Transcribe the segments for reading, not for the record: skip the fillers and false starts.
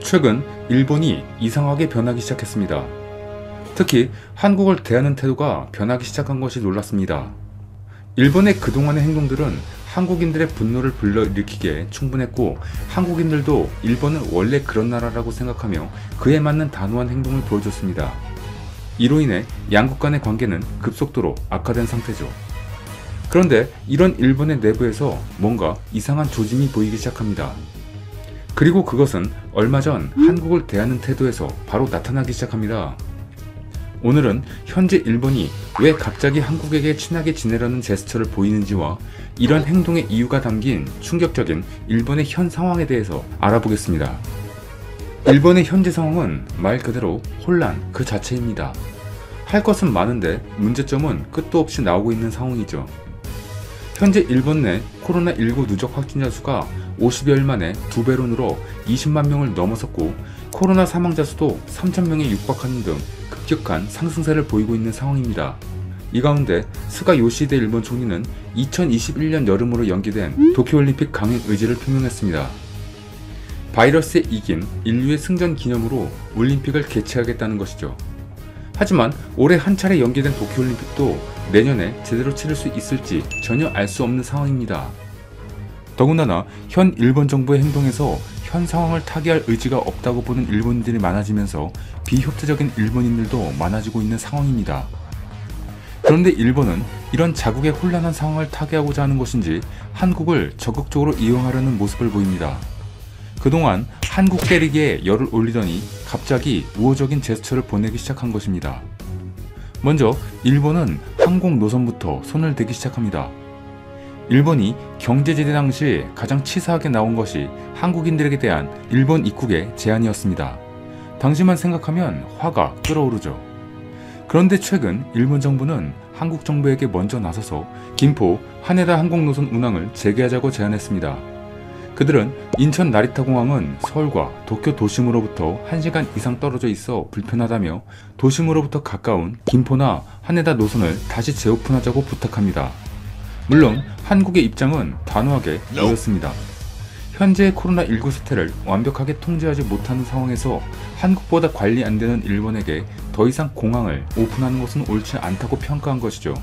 최근 일본이 이상하게 변하기 시작했습니다. 특히 한국을 대하는 태도가 변하기 시작한 것이 놀랐습니다. 일본의 그동안의 행동들은 한국인들의 분노를 불러일으키기에 충분했고, 한국인들도 일본은 원래 그런 나라라고 생각하며 그에 맞는 단호한 행동을 보여줬습니다. 이로 인해 양국 간의 관계는 급속도로 악화된 상태죠. 그런데 이런 일본의 내부에서 뭔가 이상한 조짐이 보이기 시작합니다. 그리고 그것은 얼마 전 한국을 대하는 태도에서 바로 나타나기 시작합니다. 오늘은 현재 일본이 왜 갑자기 한국에게 친하게 지내려는 제스처를 보이는지와 이런 행동의 이유가 담긴 충격적인 일본의 현 상황에 대해서 알아보겠습니다. 일본의 현재 상황은 말 그대로 혼란 그 자체입니다. 할 것은 많은데 문제점은 끝도 없이 나오고 있는 상황이죠. 현재 일본 내 코로나19 누적 확진자 수가 50여일 만에 2배로 늘어 20만 명을 넘어섰고, 코로나 사망자 수도 3,000명에 육박하는 등 급격한 상승세를 보이고 있는 상황입니다. 이 가운데 스가 요시히데 일본 총리는 2021년 여름으로 연기된 도쿄올림픽 강행 의지를 표명했습니다. 바이러스에 이긴 인류의 승전 기념으로 올림픽을 개최하겠다는 것이죠. 하지만 올해 한 차례 연기된 도쿄올림픽도 내년에 제대로 치를 수 있을지 전혀 알 수 없는 상황입니다. 더군다나 현 일본 정부의 행동에서 현 상황을 타개할 의지가 없다고 보는 일본인들이 많아지면서 비협조적인 일본인들도 많아지고 있는 상황입니다. 그런데 일본은 이런 자국의 혼란한 상황을 타개하고자 하는 것인지 한국을 적극적으로 이용하려는 모습을 보입니다. 그동안 한국 때리기에 열을 올리더니 갑자기 우호적인 제스처를 보내기 시작한 것입니다. 먼저 일본은 항공 노선부터 손을 대기 시작합니다. 일본이 경제제재 당시 가장 치사하게 나온 것이 한국인들에게 대한 일본 입국의 제한이었습니다. 당시만 생각하면 화가 끓어오르죠. 그런데 최근 일본 정부는 한국 정부에게 먼저 나서서 김포 하네다 항공노선 운항을 재개하자고 제안했습니다. 그들은 인천 나리타 공항은 서울과 도쿄 도심으로부터 1시간 이상 떨어져 있어 불편하다며 도심으로부터 가까운 김포나 하네다 노선을 다시 재오픈하자고 부탁합니다. 물론 한국의 입장은 단호하게 이었습니다. 현재의 코로나19 사태를 완벽하게 통제하지 못하는 상황에서 한국보다 관리 안 되는 일본에게 더 이상 공항을 오픈하는 것은 옳지 않다고 평가한 것이죠.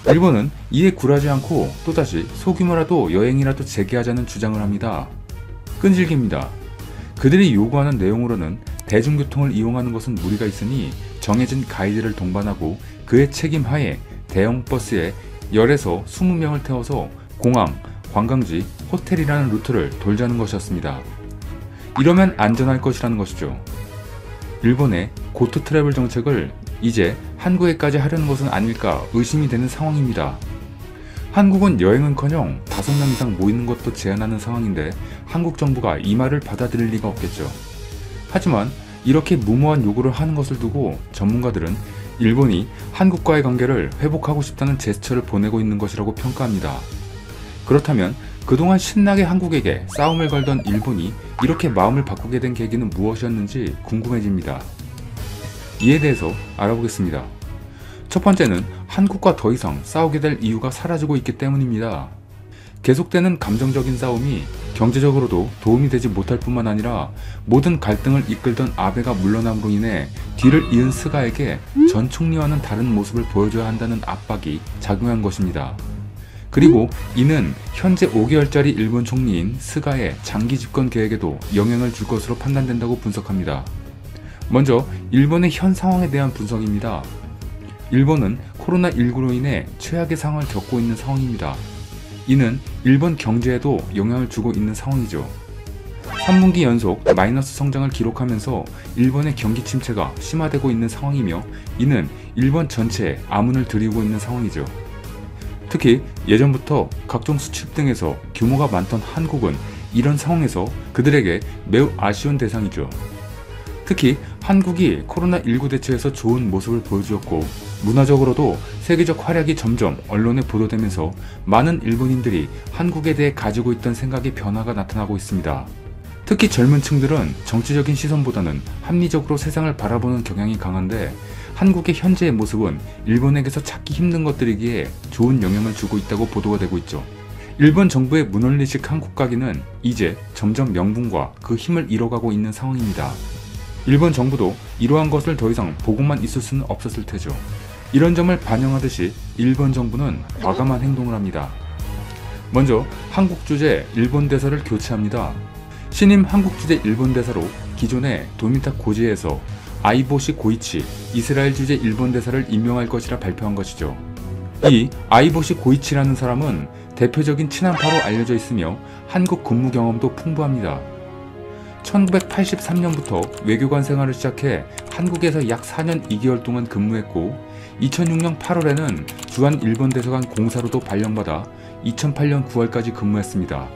일본은 이에 굴하지 않고 또다시 소규모라도 여행이라도 재개하자는 주장을 합니다. 끈질깁니다. 그들이 요구하는 내용으로는 대중교통을 이용하는 것은 무리가 있으니 정해진 가이드를 동반하고 그의 책임하에 대형 버스에 10에서 20명을 태워서 공항, 관광지, 호텔이라는 루트를 돌자는 것이었습니다. 이러면 안전할 것이라는 것이죠. 일본의 고토 트래블 정책을 이제 한국에까지 하려는 것은 아닐까 의심이 되는 상황입니다. 한국은 여행은커녕 5명 이상 모이는 것도 제한하는 상황인데 한국 정부가 이 말을 받아들일 리가 없겠죠. 하지만 이렇게 무모한 요구를 하는 것을 두고 전문가들은 일본이 한국과의 관계를 회복하고 싶다는 제스처를 보내고 있는 것이라고 평가합니다. 그렇다면 그동안 신나게 한국에게 싸움을 걸던 일본이 이렇게 마음을 바꾸게 된 계기는 무엇이었는지 궁금해집니다. 이에 대해서 알아보겠습니다. 첫 번째는 한국과 더 이상 싸우게 될 이유가 사라지고 있기 때문입니다. 계속되는 감정적인 싸움이 경제적으로도 도움이 되지 못할 뿐만 아니라 모든 갈등을 이끌던 아베가 물러남으로 인해 뒤를 이은 스가에게 전 총리와는 다른 모습을 보여줘야 한다는 압박이 작용한 것입니다. 그리고 이는 현재 5개월짜리 일본 총리인 스가의 장기 집권 계획에도 영향을 줄 것으로 판단된다고 분석합니다. 먼저 일본의 현 상황에 대한 분석입니다. 일본은 코로나19로 인해 최악의 상황을 겪고 있는 상황입니다. 이는 일본 경제에도 영향을 주고 있는 상황이죠. 3분기 연속 마이너스 성장을 기록하면서 일본의 경기 침체가 심화되고 있는 상황이며 이는 일본 전체에 암운을 들이고 있는 상황이죠. 특히 예전부터 각종 수출 등에서 규모가 많던 한국은 이런 상황에서 그들에게 매우 아쉬운 대상이죠. 특히 한국이 코로나19 대처에서 좋은 모습을 보여주었고 문화적으로도 세계적 활약이 점점 언론에 보도되면서 많은 일본인들이 한국에 대해 가지고 있던 생각의 변화가 나타나고 있습니다. 특히 젊은 층들은 정치적인 시선보다는 합리적으로 세상을 바라보는 경향이 강한데 한국의 현재의 모습은 일본에게서 찾기 힘든 것들이기에 좋은 영향을 주고 있다고 보도가 되고 있죠. 일본 정부의 문원리식 한국 가기는 이제 점점 명분과 그 힘을 잃어가고 있는 상황입니다. 일본 정부도 이러한 것을 더 이상 보고만 있을 수는 없었을 테죠. 이런 점을 반영하듯이 일본 정부는 과감한 행동을 합니다. 먼저 한국 주재 일본 대사를 교체합니다. 신임 한국 주재 일본 대사로 기존의 도미타 고지에서 아이보시 고이치 이스라엘 주재 일본 대사를 임명할 것이라 발표한 것이죠. 이 아이보시 고이치라는 사람은 대표적인 친한파로 알려져 있으며 한국 근무 경험도 풍부합니다. 1983년부터 외교관 생활을 시작해 한국에서 약 4년 2개월 동안 근무했고 2006년 8월에는 주한 일본 대사관 공사로도 발령받아 2008년 9월까지 근무했습니다.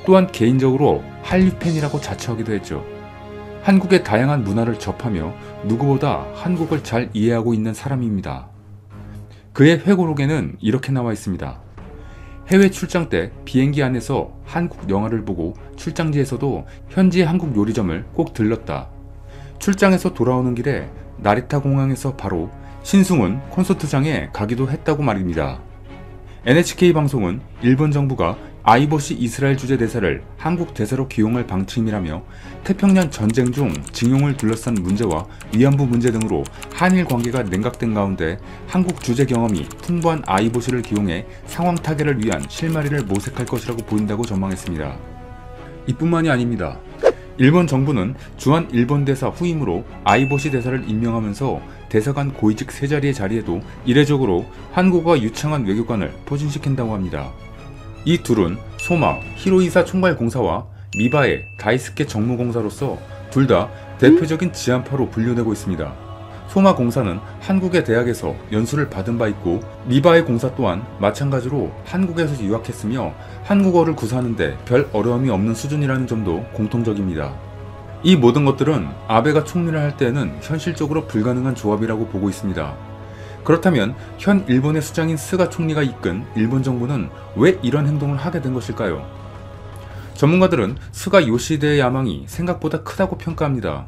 또한 개인적으로 한류 팬이라고 자처하기도 했죠. 한국의 다양한 문화를 접하며 누구보다 한국을 잘 이해하고 있는 사람입니다. 그의 회고록에는 이렇게 나와 있습니다. 해외 출장 때 비행기 안에서 한국 영화를 보고 출장지에서도 현지 한국 요리점을 꼭 들렀다. 출장에서 돌아오는 길에 나리타 공항에서 바로 신승훈 콘서트장에 가기도 했다고 말입니다. NHK 방송은 일본 정부가 아이보시 이스라엘 주재 대사를 한국 대사로 기용할 방침이라며 태평양 전쟁 중 징용을 둘러싼 문제와 위안부 문제 등으로 한일 관계가 냉각된 가운데 한국 주재 경험이 풍부한 아이보시를 기용해 상황 타개를 위한 실마리를 모색할 것이라고 보인다고 전망했습니다. 이뿐만이 아닙니다. 일본 정부는 주한 일본 대사 후임으로 아이보시 대사를 임명하면서 대사관 고위직 세 자리의 자리에도 이례적으로 한국어가 유창한 외교관을 포진시킨다고 합니다. 이 둘은 소마 히로이사 총괄공사와 미바의 다이스케 정무공사로서 둘 다 대표적인 지한파로 분류되고 있습니다. 소마 공사는 한국의 대학에서 연수를 받은 바 있고 미바의 공사 또한 마찬가지로 한국에서 유학했으며 한국어를 구사하는 데 별 어려움이 없는 수준이라는 점도 공통적입니다. 이 모든 것들은 아베가 총리를 할 때에는 현실적으로 불가능한 조합이라고 보고 있습니다. 그렇다면 현 일본의 수장인 스가 총리가 이끈 일본 정부는 왜 이런 행동을 하게 된 것일까요? 전문가들은 스가 요시히데의 야망이 생각보다 크다고 평가합니다.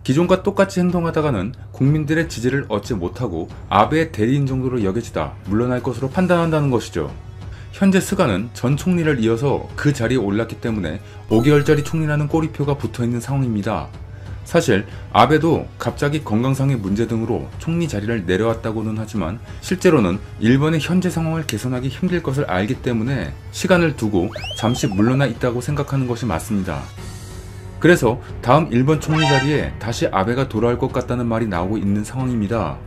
기존과 똑같이 행동하다가는 국민들의 지지를 얻지 못하고 아베의 대리인 정도로 여겨지다 물러날 것으로 판단한다는 것이죠. 현재 스가는 전 총리를 이어서 그 자리에 올랐기 때문에 5개월짜리 총리라는 꼬리표가 붙어있는 상황입니다. 사실 아베도 갑자기 건강상의 문제 등으로 총리 자리를 내려왔다고는 하지만 실제로는 일본의 현재 상황을 개선하기 힘들 것을 알기 때문에 시간을 두고 잠시 물러나 있다고 생각하는 것이 맞습니다. 그래서 다음 일본 총리 자리에 다시 아베가 돌아올 것 같다는 말이 나오고 있는 상황입니다.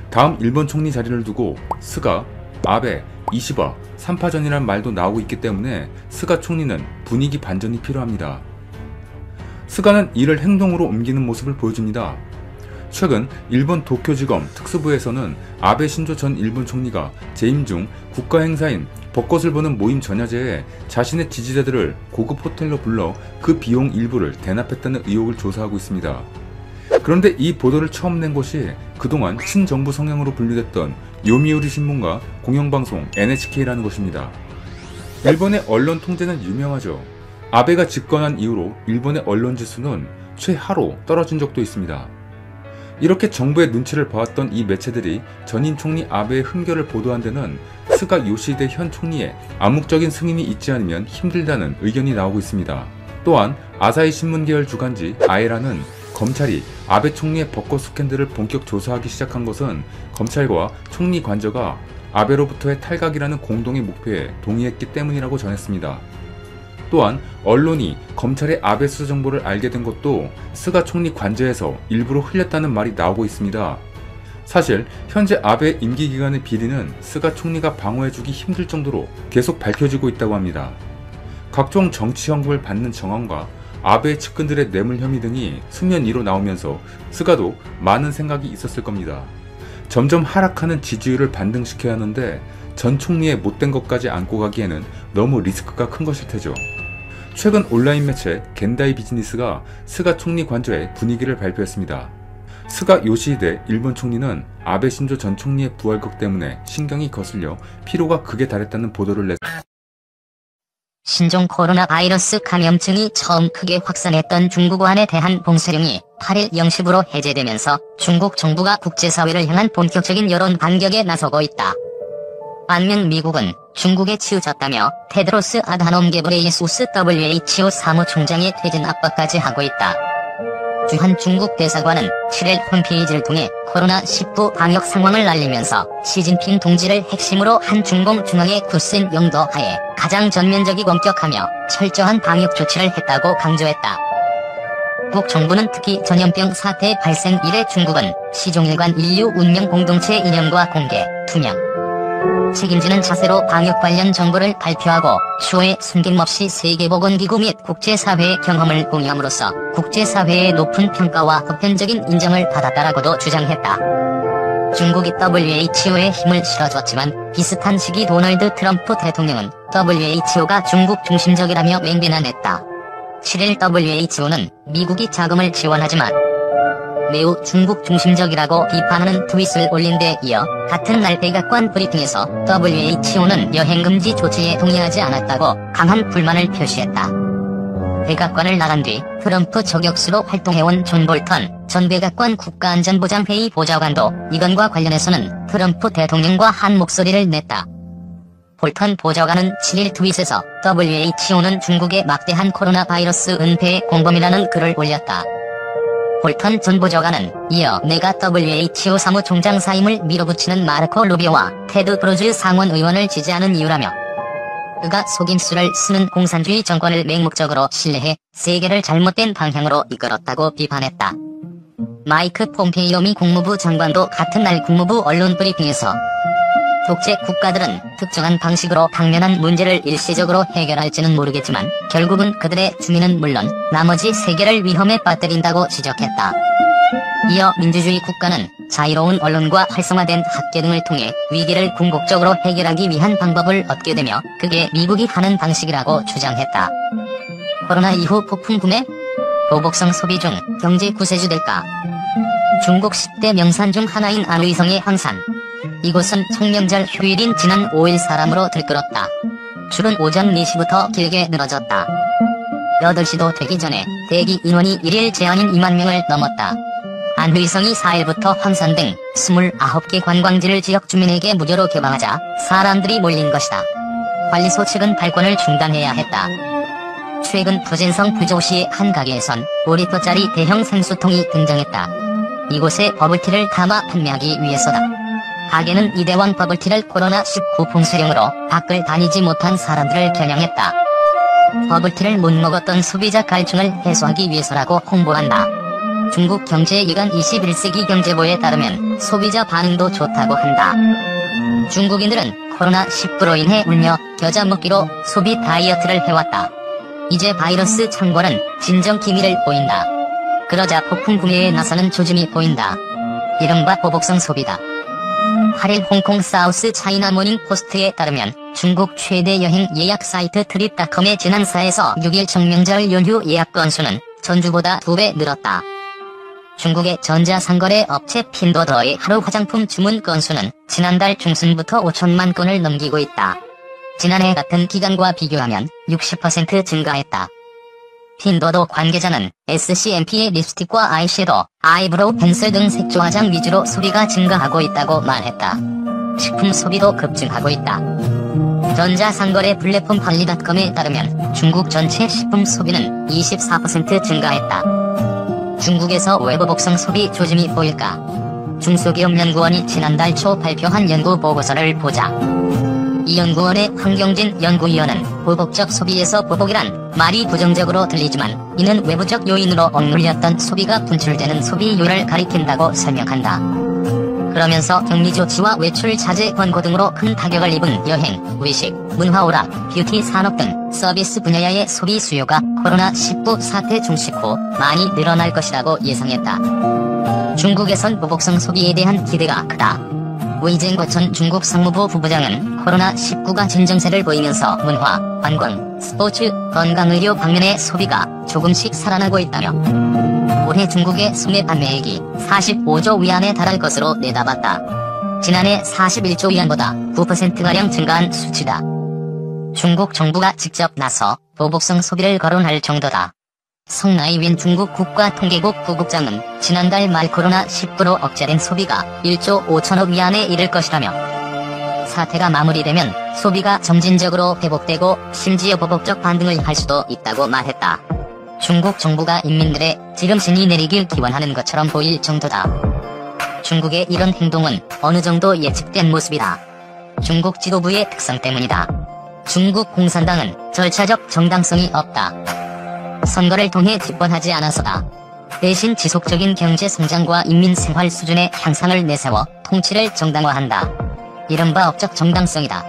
다음 일본 총리 자리를 두고 스가, 아베, 이시바, 3파전이란 말도 나오고 있기 때문에 스가 총리는 분위기 반전이 필요합니다. 스가는 이를 행동으로 옮기는 모습을 보여줍니다. 최근 일본 도쿄지검 특수부에서는 아베 신조 전 일본 총리가 재임 중 국가 행사인 벚꽃을 보는 모임 전야제에 자신의 지지자들을 고급 호텔로 불러 그 비용 일부를 대납했다는 의혹을 조사하고 있습니다. 그런데 이 보도를 처음 낸 곳이 그동안 친정부 성향으로 분류됐던 요미우리 신문과 공영방송 NHK라는 것입니다. 일본의 언론 통제는 유명하죠. 아베가 집권한 이후로 일본의 언론 지수는 최하로 떨어진 적도 있습니다. 이렇게 정부의 눈치를 봐왔던 이 매체들이 전임 총리 아베의 흠결을 보도한 데는 스가 요시히데 현 총리의 암묵적인 승인이 있지 않으면 힘들다는 의견이 나오고 있습니다. 또한 아사히 신문 계열 주간지 아에라는 검찰이 아베 총리의 벚꽃 스캔들을 본격 조사하기 시작한 것은 검찰과 총리 관저가 아베로부터의 탈각이라는 공동의 목표에 동의했기 때문이라고 전했습니다. 또한 언론이 검찰의 아베 수사 정보를 알게 된 것도 스가 총리 관저에서 일부러 흘렸다는 말이 나오고 있습니다. 사실 현재 아베 임기 기간의 비리는 스가 총리가 방어해주기 힘들 정도로 계속 밝혀지고 있다고 합니다. 각종 정치 언급을 받는 정황과 아베 측근들의 뇌물 혐의 등이 수면 위로 나오면서 스가도 많은 생각이 있었을 겁니다. 점점 하락하는 지지율을 반등시켜야 하는데 전 총리의 못된 것까지 안고 가기에는 너무 리스크가 큰 것일 테죠. 최근 온라인 매체 겐다이 비즈니스가 스가 총리 관저의 분위기를 발표했습니다. 스가 요시히데 일본 총리는 아베 신조 전 총리의 부활극 때문에 신경이 거슬려 피로가 극에 달했다는 보도를 냈습니다. 신종 코로나 바이러스 감염증이 처음 크게 확산했던 중국 우한에 대한 봉쇄령이 8일 0시부로 해제되면서 중국 정부가 국제사회를 향한 본격적인 여론 반격에 나서고 있다. 반면 미국은 중국에 치우쳤다며 테드로스 아다놈 게브레예수스 WHO 사무총장의 퇴진 압박까지 하고 있다. 주한 중국 대사관은 7일 홈페이지를 통해 코로나19 방역 상황을 알리면서 시진핑 동지를 핵심으로 한 중공 중앙의 굳센 영도 하에 가장 전면적이고 엄격하며 철저한 방역 조치를 했다고 강조했다. 북 정부는 특히 전염병 사태 발생 이래 중국은 시종일관 인류 운명 공동체 이념과 공개, 투명, 책임지는 자세로 방역 관련 정보를 발표하고 추후에 숨김없이 세계보건기구 및 국제사회의 경험을 공유함으로써 국제사회의 높은 평가와 보편적인 인정을 받았다라고도 주장했다. 중국이 WHO에 힘을 실어줬지만 비슷한 시기 도널드 트럼프 대통령은 WHO가 중국 중심적이라며 맹비난했다. 7일 WHO는 미국이 자금을 지원하지만 매우 중국 중심적이라고 비판하는 트윗을 올린 데 이어 같은 날 백악관 브리핑에서 WHO는 여행금지 조치에 동의하지 않았다고 강한 불만을 표시했다. 백악관을 나간 뒤 트럼프 저격수로 활동해온 존 볼턴 전 백악관 국가안전보장회의 보좌관도 이건과 관련해서는 트럼프 대통령과 한 목소리를 냈다. 볼턴 보좌관은 7일 트윗에서 WHO는 중국의 막대한 코로나 바이러스 은폐의 공범이라는 글을 올렸다. 볼턴 전 보좌관은 이어 내가 WHO 사무총장 사임을 밀어붙이는 마르코 루비오와 테드 크루즈 상원 의원을 지지하는 이유라며 그가 속임수를 쓰는 공산주의 정권을 맹목적으로 신뢰해 세계를 잘못된 방향으로 이끌었다고 비판했다. 마이크 폼페이오 미 국무부 장관도 같은 날 국무부 언론 브리핑에서 독재 국가들은 특정한 방식으로 당면한 문제를 일시적으로 해결할지는 모르겠지만 결국은 그들의 주민은 물론 나머지 세계를 위험에 빠뜨린다고 지적했다. 이어 민주주의 국가는 자유로운 언론과 활성화된 학계 등을 통해 위기를 궁극적으로 해결하기 위한 방법을 얻게 되며 그게 미국이 하는 방식이라고 주장했다. 코로나 이후 폭풍 구매? 보복성 소비 중 경제 구세주 될까? 중국 10대 명산 중 하나인 안의성의 황산. 이곳은 청명절 휴일인 지난 5일 사람으로 들끓었다. 줄은 오전 4시부터 길게 늘어졌다. 8시도 되기 전에 대기 인원이 1일 제한인 2만 명을 넘었다. 안의성이 4일부터 황산 등 29개 관광지를 지역 주민에게 무료로 개방하자 사람들이 몰린 것이다. 관리소 측은 발권을 중단해야 했다. 최근 부진성 부조시의 한 가게에선 5리터짜리 대형 생수통이 등장했다. 이곳에 버블티를 담아 판매하기 위해서다. 가게는 이대왕 버블티를 코로나19 봉쇄령으로 밖을 다니지 못한 사람들을 겨냥했다. 버블티를 못 먹었던 소비자 갈증을 해소하기 위해서라고 홍보한다. 중국 경제일간 21세기 경제보에 따르면 소비자 반응도 좋다고 한다. 중국인들은 코로나19로 인해 울며 겨자 먹기로 소비 다이어트를 해왔다. 이제 바이러스 창궐은 진정 기미를 보인다. 그러자 폭풍 구매에 나서는 조짐이 보인다. 이른바 보복성 소비다. 8일 홍콩 사우스 차이나 모닝 포스트에 따르면 중국 최대 여행 예약 사이트 트립닷컴의 지난 4에서 6일 청명절 연휴 예약 건수는 전주보다 2배 늘었다. 중국의 전자상거래 업체 핀도더의 하루 화장품 주문 건수는 지난달 중순부터 5천만 건을 넘기고 있다. 지난해 같은 기간과 비교하면 60% 증가했다. 핀도더 관계자는 SCMP의 립스틱과 아이섀도우, 아이브로우 펜슬 등 색조 화장 위주로 소비가 증가하고 있다고 말했다. 식품 소비도 급증하고 있다. 전자상거래 플랫폼 팔리닷컴에 따르면 중국 전체 식품 소비는 24% 증가했다. 중국에서 왜 보복성 소비 조짐이 보일까? 중소기업연구원이 지난달 초 발표한 연구 보고서를 보자. 이 연구원의 황경진 연구위원은 보복적 소비에서 보복이란 말이 부정적으로 들리지만 이는 외부적 요인으로 억눌렸던 소비가 분출되는 소비율을 가리킨다고 설명한다. 그러면서 격리 조치와 외출 자제 권고 등으로 큰 타격을 입은 여행, 외식, 문화 오락, 뷰티 산업 등 서비스 분야의 소비 수요가 코로나19 사태 종식 후 많이 늘어날 것이라고 예상했다. 중국에선 보복성 소비에 대한 기대가 크다. 위젠거 전 중국 상무부 부부장은 코로나19가 진정세를 보이면서 문화, 관광, 스포츠, 건강의료 방면의 소비가 조금씩 살아나고 있다며 올해 중국의 수매 판매액이 45조 위안에 달할 것으로 내다봤다. 지난해 41조 위안보다 9%가량 증가한 수치다. 중국 정부가 직접 나서 보복성 소비를 거론할 정도다. 성나이윈 중국 국가통계국 부국장은 지난달 말 코로나19로 억제된 소비가 1조 5천억 위안에 이를 것이라며 사태가 마무리되면 소비가 점진적으로 회복되고 심지어 보복적 반등을 할 수도 있다고 말했다. 중국 정부가 인민들의 지름신이 내리길 기원하는 것처럼 보일 정도다. 중국의 이런 행동은 어느 정도 예측된 모습이다. 중국 지도부의 특성 때문이다. 중국 공산당은 절차적 정당성이 없다. 선거를 통해 집권하지 않아서다. 대신 지속적인 경제 성장과 인민 생활 수준의 향상을 내세워 통치를 정당화한다. 이른바 업적 정당성이다.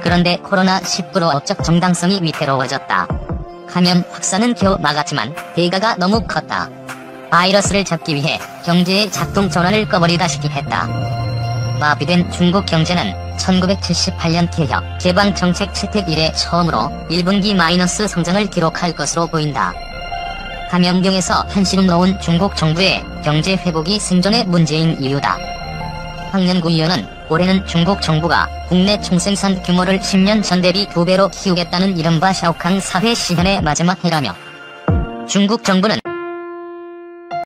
그런데 코로나19로 업적 정당성이 위태로워졌다. 감염 확산은 겨우 막았지만 대가가 너무 컸다. 바이러스를 잡기 위해 경제의 작동 전환을 꺼버리다시피 했다. 마비된 중국 경제는 1978년 개혁, 개방 정책 채택 이래 처음으로 1분기 마이너스 성장을 기록할 것으로 보인다. 감염병에서 한시름 놓은 중국 정부의 경제 회복이 생존의 문제인 이유다. 황연구 의원은 올해는 중국 정부가 국내 총생산 규모를 10년 전 대비 2배로 키우겠다는 이른바 샤오캉 사회 시현의 마지막 해라며 중국 정부는